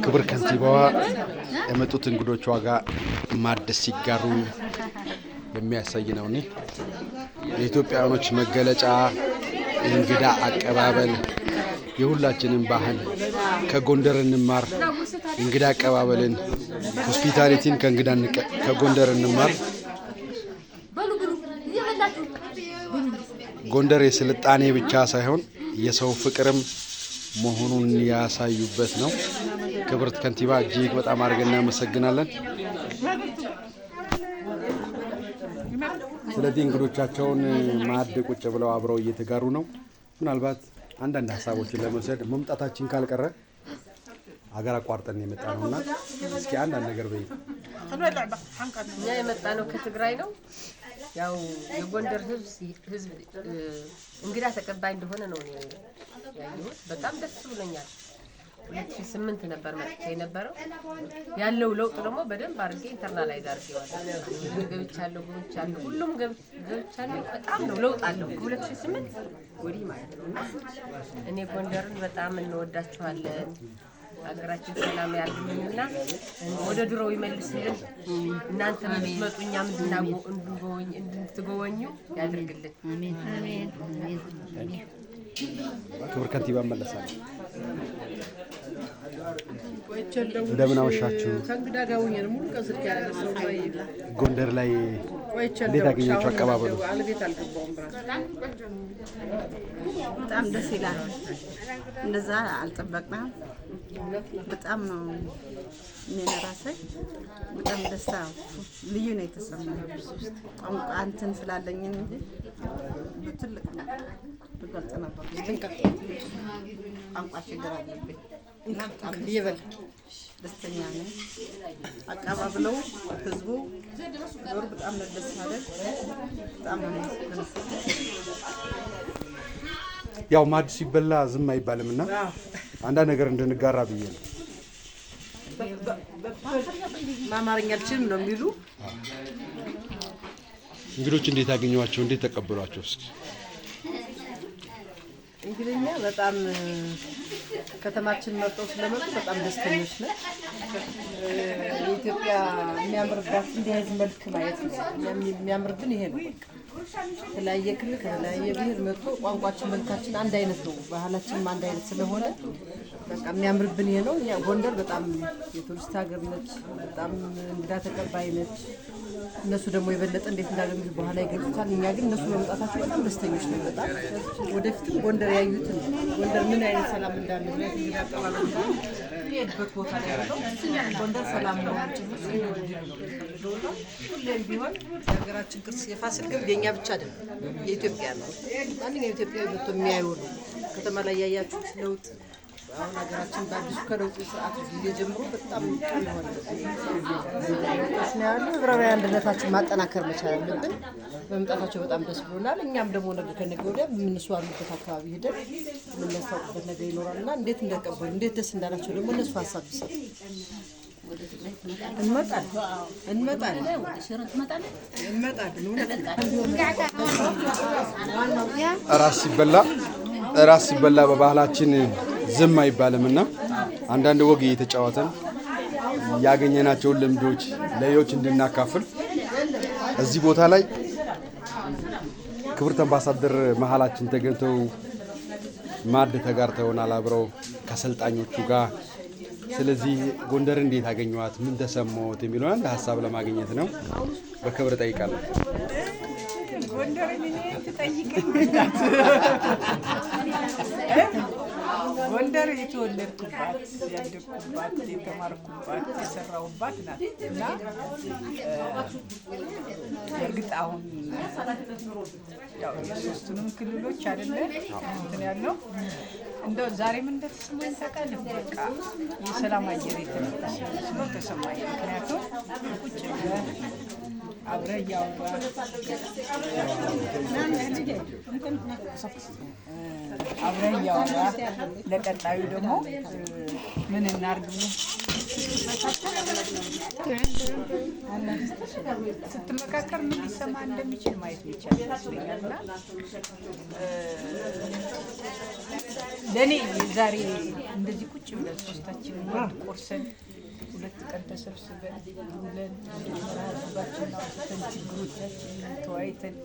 ክብር ከንቲባዋ የመጡት እንግዶቿ ጋር ማዕድ ሲጋሩ የሚያሳይ ነው። የኢትዮጵያውያኖች መገለጫ እንግዳ አቀባበል የሁላችንም ባህል ከጎንደር እንማር። እንግዳ አቀባበልን ሆስፒታሊቲን ከጎንደር እንማር። ጎንደር የስልጣኔ ብቻ ሳይሆን የሰው ፍቅርም መሆኑን ያሳዩበት ነው። ክብርት ከንቲባ እጅግ በጣም አድርገን እናመሰግናለን። ስለዚህ እንግዶቻቸውን ማዕድ ቁጭ ብለው አብረው እየተጋሩ ነው። ምናልባት አንዳንድ ሀሳቦችን ለመውሰድ መምጣታችን ካልቀረ አገር አቋርጠን የመጣነውና እስኪ አንዳንድ ነገር በይ። እኛ የመጣነው ከትግራይ ነው። ያው የጎንደር ህዝብ እንግዳ ተቀባይ እንደሆነ ነው ያየሁት። በጣም ደስ ብሎኛል። 2008 ነበር መጥቼ የነበረው። ያለው ለውጥ ደግሞ በደንብ አድርጌ ኢንተርናላይዝ አድርጌዋለሁ። ገብቻለሁ፣ ሁሉም ገብቻለሁ። በጣም ነው ለውጥ አለው 2008 ወዲህ ማለት ነው። እኔ ጎንደርን በጣም እንወዳችኋለን። ሀገራችን ሰላም ያርግልንና ወደ ድሮው ይመልስልን። እናንተ የምትመጡ እኛም እንድትጎበኙ ያድርግልን። አሜን አሜን አሜን። ክብር ከንቲባ መለሳለሁ። እንደምን አመሻችሁ። ጎንደር ላይ እንዴት አገኛችሁ አቀባበሉ? በጣም ደስ ይላል። እንደዛ አልጠበቅንም። በጣም ነው የሚነራሰ በጣም ደስታ ልዩ ነው የተሰማኝ። ቋንቋ እንትን ስላለኝ እንጂ በትልቅ ልገልጽ ነበር። ቋንቋ ችግር አለብኝ እና በጣም ደስተኛ ነኝ። አቀባብለው ህዝቡ ዞር በጣም ደስ ያለ በጣም ነው። ያው ማዕድ ሲበላ ዝም አይባልምና አንዳንድ ነገር እንድንጋራ ብዬ ነው። ማማርኛ አልችልም ነው የሚሉ እንግዶች እንዴት አገኘዋቸው? እንዴት ተቀበሏቸው? እስኪ እንግዲህኛ በጣም ከተማችን መጥተው ስለመጡ በጣም ደስተኞች ነን። የኢትዮጵያ የሚያምርባት እንዲህ አይነት መልክ ማየት ነው የሚያምርብን። ይሄ ነው ከተለያየ ክልል ከተለያየ ብሔር መጥቶ ቋንቋችን መልካችን አንድ አይነት ነው፣ ባህላችንም አንድ አይነት ስለሆነ በቃ የሚያምርብን ይሄ ነው። እኛ ጎንደር በጣም የቱሪስት ሀገር ነች፣ በጣም እንግዳ ተቀባይ ነች። እነሱ ደግሞ የበለጠ እንዴት እንዳገኙት በኋላ ይገልጹታል። እኛ ግን እነሱ በመምጣታቸው በጣም ደስተኞች ነን። በጣም ወደፊትም ጎንደር ያዩትን ጎንደር ምን አይነት ሰላም እንዳለ እንግዳ አቀባበል የሄድበት ቦታ ላይ ያለው ጎንደር ሰላም ነው። ሁሌም ቢሆን የሀገራችን ቅርስ የፋሲል ግንብ የኛ ብቻ አይደለም፣ የኢትዮጵያ ነው። ማንኛውም ኢትዮጵያዊ መጥቶ የሚያየው ነው። ከተማ ላይ ያያችሁት ለውጥ አሁን ሀገራችን በአዲሱ ከለውጥ ስርዓት ጊዜ ጀምሮ በጣም ጥሩ ሆነ። ያለው ህብራዊ አንድነታችን ማጠናከር መቻል አለብን። በመምጣታቸው በጣም ደስ ብሎናል። እኛም ደግሞ ነገ ከነገ ወዲያ እነሱ ያሉበት አካባቢ ሄደን የምናስታውቅበት ነገር ይኖራልና እንዴት እንደቀበሉ እንዴት ደስ እንዳላቸው ደግሞ እነሱ ሀሳብ ይሰጡ። እንመጣለን። ራስ ሲበላ በባህላችን ዝም አይባልምና አንዳንድ ወግ እየተጫወተን ያገኘናቸውን ልምዶች ለሌሎች እንድናካፍል እዚህ ቦታ ላይ ክብርት አምባሳደር መሀላችን ተገኝተው ማዕድ ተጋርተውናል አብረው ከሰልጣኞቹ ጋር። ስለዚህ ጎንደር እንዴት አገኘዋት፣ ምን ተሰማዎት የሚለው አንድ ሀሳብ ለማግኘት ነው። በክብር ጠይቃለሁ። ጎንደር የተወለድኩባት ያደግኩባት የተማርኩባት የሰራሁባት ናት እና እርግጥ አሁን ያው የሶስቱንም ክልሎች አይደለ እንትን ያለው እንደው ዛሬም እንደተሰማኝ ታውቃለህ። በቃ የሰላም አየር የተነፈሰ ነው ተሰማኝ። ምክንያቱም ቁጭ ብለህ አብረህ እያወራህ አብረህ እያወራህ ለቀጣዩ ደግሞ ምን እናድርግ ብሎ ስትመካከር ምን ሊሰማ እንደሚችል ማየት ይቻላል ይመስለኛልና ለእኔ ዛሬ እንደዚህ ቁጭ ብለን ሶስታችን ወንድ ቆርሰን 2 ቀን ተሰብስበን ውለን መራባችን አውጥተን ችግሮቻችንን ተወያይተን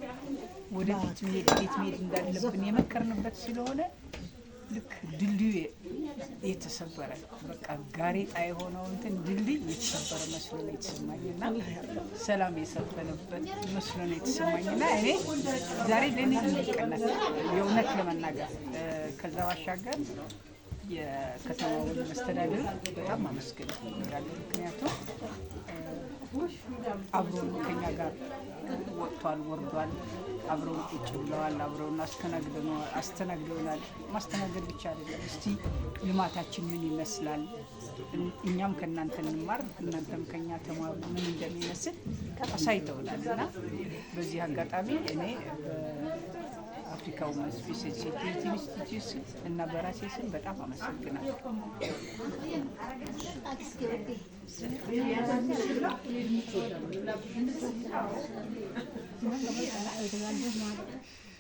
ወደፊት እንዴት መሄድ እንዳለብን የመከርንበት ስለሆነ ልክ ድልድዩ የተሰበረ በቃ ጋሬጣ የሆነው እንትን ድልድይ የተሰበረ መስሎ ነው የተሰማኝና ሰላም የሰፈነበት መስሎ ነው የተሰማኝና እኔ ዛሬ ለኔ ልቀናት የእውነት ለመናገር ከዛ ባሻገር የከተማውን መስተዳድር በጣም ማመስገን እፈልጋለሁ። ምክንያቱም አብሮን ከኛ ጋር ወጥቷል ወርዷል፣ አብረውን ቁጭ ብለዋል፣ አብረውን አስተናግደውናል። ማስተናገድ ብቻ አይደለም፣ እስቲ ልማታችን ምን ይመስላል፣ እኛም ከእናንተ እንማር፣ እናንተም ከኛ ተማሩ ምን እንደሚመስል አሳይተውናል እና በዚህ አጋጣሚ እኔ አፍሪካ ውመንስ ፒስ ኤንድ ሴኩሪቲ ኢንስቲትዩት እና በራሴ ስም በጣም አመሰግናለሁ።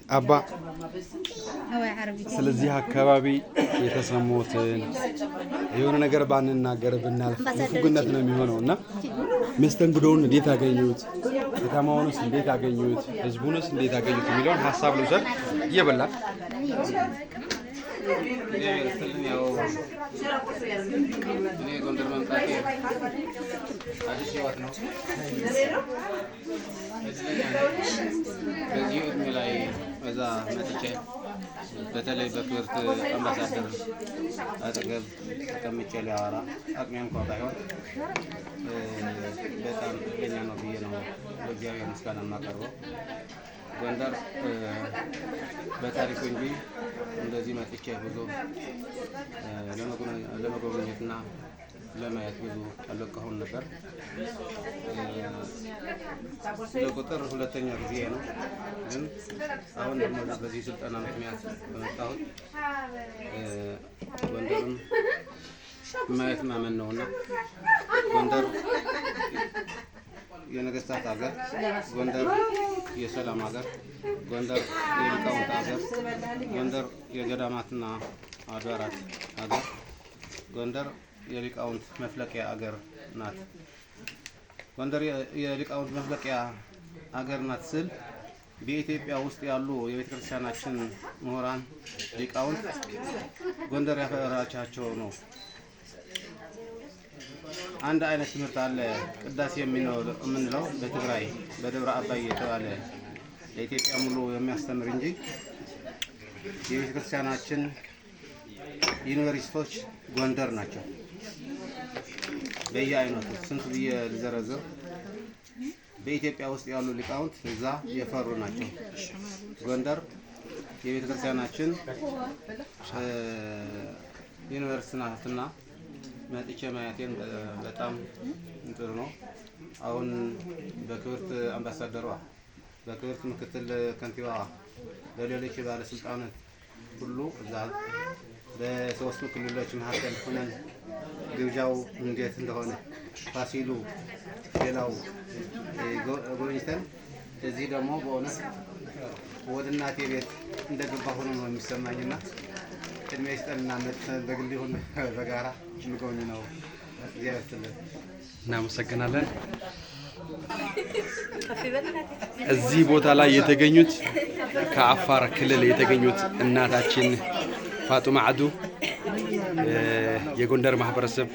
አባ ስለዚህ አካባቢ የተሰሙትን የሆነ ነገር ባንናገር ብናልፍ ንፉግነት ነው የሚሆነው እና መስተንግዶውን እንዴት አገኙት? ከተማውንስ እንዴት አገኙት? ህዝቡንስ እንዴት አገኙት? የሚለውን ሀሳብ ልውሰድ እየበላን እኔ ጎንደር መምጣቴ አዲስ ህይወት ነው። በዚህ እድሜ ላይ እዛ መጥቼ በተለይ በክብርት አምባሳደር አጠገብ ተቀምጬ ሊያወራ አቅሜ እንኳ ባይሆን በጣም እድለኛ ነው ብዬ ነው ለእግዚአብሔር ምስጋና የማቀርበው። ጎንደር በታሪኩ እንጂ እንደዚህ መጥቼ ብዙ ለመጎብኘትና ለማየት ብዙ አልበቃሁም ነበር። ለቁጥር ሁለተኛ ጊዜ ነው። ግን አሁን ደግሞ በዚህ ስልጠና ምክንያት በመጣሁት ጎንደርም ማየት ማመን ነውና ጎንደር የነገስታት ሀገር፣ ጎንደር የሰላም ሀገር፣ ጎንደር የሊቃውንት ሀገር፣ ጎንደር የገዳማትና አድባራት ሀገር፣ ጎንደር የሊቃውንት መፍለቂያ ሀገር ናት። ጎንደር የሊቃውንት መፍለቂያ ሀገር ናት ስል በኢትዮጵያ ውስጥ ያሉ የቤተክርስቲያናችን ምሁራን ሊቃውንት ጎንደር ያፈራቻቸው ነው። አንድ አይነት ትምህርት አለ ቅዳሴ የምንለው በትግራይ በደብረ አባይ የተባለ ለኢትዮጵያ ሙሉ የሚያስተምር እንጂ የቤተክርስቲያናችን ዩኒቨርሲቲዎች ጎንደር ናቸው። በየአይነቱ ስንት ብዬ ልዘረዝር። በኢትዮጵያ ውስጥ ያሉ ሊቃውንት እዛ የፈሩ ናቸው። ጎንደር የቤተክርስቲያናችን ዩኒቨርሲቲ ናትና መጥቼ ማየቴን በጣም ጥሩ ነው። አሁን በክብርት አምባሳደሯ፣ በክብርት ምክትል ከንቲባዋ፣ በሌሎች ባለስልጣናት ሁሉ እዛ በሶስቱ ክልሎች መካከል ሆነን ግብዣው እንዴት እንደሆነ ፋሲሉ ሌላው ጎብኝተን እዚህ ደግሞ በእውነት ወደ እናቴ ቤት እንደገባ ሆኖ ነው የሚሰማኝና ቅድሜ ይስጠንና በግል ይሁን በጋራ እንጎብኝ ነው። እግዚአብሔር ይስጥልን። እናመሰግናለን። እዚህ ቦታ ላይ የተገኙት ከአፋር ክልል የተገኙት እናታችን ፋጡማ አዱ የጎንደር ማህበረሰብ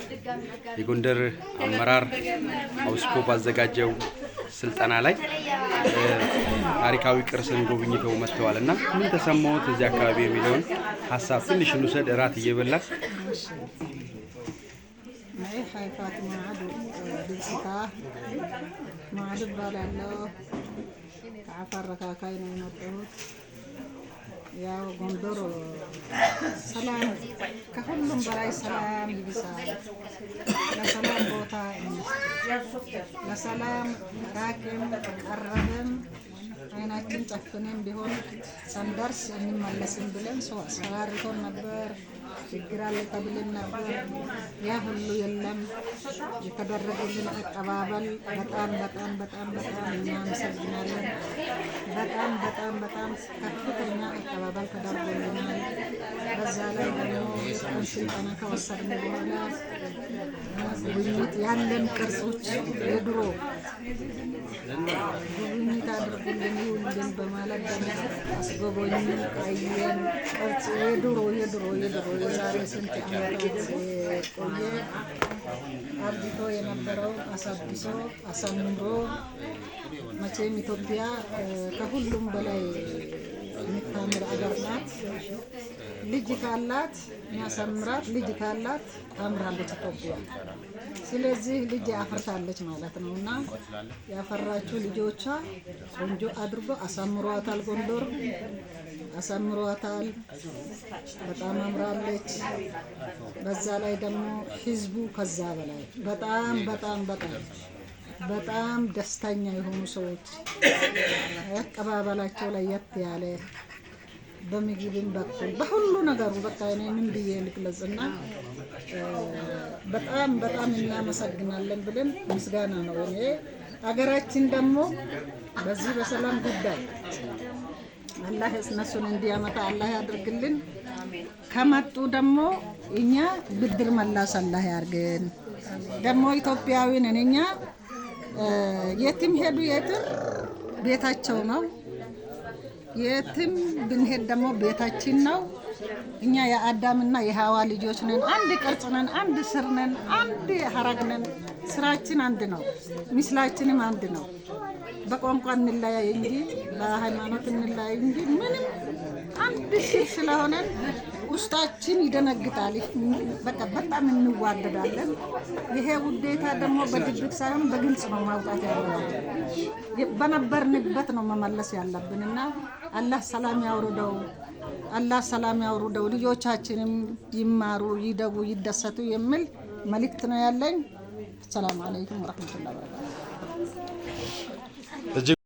የጎንደር አመራር አውስኮ ባዘጋጀው ስልጠና ላይ ታሪካዊ ቅርስን ጎብኝተው መጥተዋል እና ምን ተሰማዎት እዚህ አካባቢ የሚለውን ሀሳብ ትንሽ እንውሰድ። እራት እየበላ ሃይ ፋጡማ አዱ ድምፅታ ማዕድ ባላለው ከአፋር ረካካይ ነው የመጣሁት። ያው ጎንደር ሰላም ከሁሉም በላይ ሰላም ይብዛል። ለሰላም ቦታ ለሰላም ራቅም ቀረብም አይናችን ጨፍነን ቢሆን ሳንደርስ እንመለስም ብለን ሰው አስፈራርቶን ነበር። ችግር አለ ተብለን ነበር። ያ ሁሉ የለም። የተደረገልን አቀባበል በጣም በጣም በጣም በጣም እናመሰግናለን። በጣም በጣም በጣም ከፍተኛ አቀባበል ተደርጎልናል። በዛ ላይ ደግሞ ስልጠና ከወሰድን በኋላ ጉብኝት ያለን ቅርጾች የድሮ ጉብኝት አድርጉልን ይውልን በማለት ደግሞ አስጎበኙ አየን። ቅርጽ የድሮ የዛሬ ስንት ዓመታት የቆየ አርጅቶ የነበረው አሳድሶ አሳምሮ መቼም ኢትዮጵያ ከሁሉም በላይ የምታምር አገር ናት። ልጅ ካላት የሚያሳምራት ልጅ ካላት ታምራለች ኢትዮጵያ። ስለዚህ ልጅ አፍርታለች ማለት ነው እና ያፈራችው ልጆቿ ቆንጆ አድርጎ አሳምሯታል። ጎንደር አሳምሯታል። በጣም አምራለች። በዛ ላይ ደግሞ ህዝቡ ከዛ በላይ በጣም ደስተኛ የሆኑ ሰዎች አቀባበላቸው ለየት ያለ በምግብም በኩል በሁሉ ነገሩ በቃ እኔ ምን ብዬ ልግለጽና በጣም እናመሰግናለን ብለን ምስጋና ነው። እኔ አገራችን ደግሞ በዚህ በሰላም ጉዳይ አላህ እነሱን እንዲያመጣ አላህ ያድርግልን። ከመጡ ደግሞ እኛ ብድር መላስ አላህ ያርገን። ደግሞ ኢትዮጵያዊ ነን እኛ። የትም ሄዱ የትም ቤታቸው ነው። የትም ብንሄድ ደግሞ ቤታችን ነው። እኛ የአዳምና የሐዋ ልጆች ነን። አንድ ቅርጽ ነን፣ አንድ ስር ነን፣ አንድ ሀረግ ነን። ስራችን አንድ ነው፣ ምስላችንም አንድ ነው። በቋንቋ እንለያይ እንጂ በሃይማኖት እንለያይ እንጂ ምንም አንድ ስር ስለሆነን ውስጣችን ይደነግጣል። በቃ በጣም እንዋደዳለን። ይሄ ውዴታ ደግሞ በድብቅ ሳይሆን በግልጽ ነው ማውጣት ያለብን። በነበርንበት ነው መመለስ ያለብንና አላህ ሰላም ያውርደው። አላህ ሰላም ያውርደው። ልጆቻችንም ይማሩ፣ ይደጉ፣ ይደሰቱ የሚል መልእክት ነው ያለኝ። ሰላም አለይኩም ወራህመቱላሂ ወበረካቱ።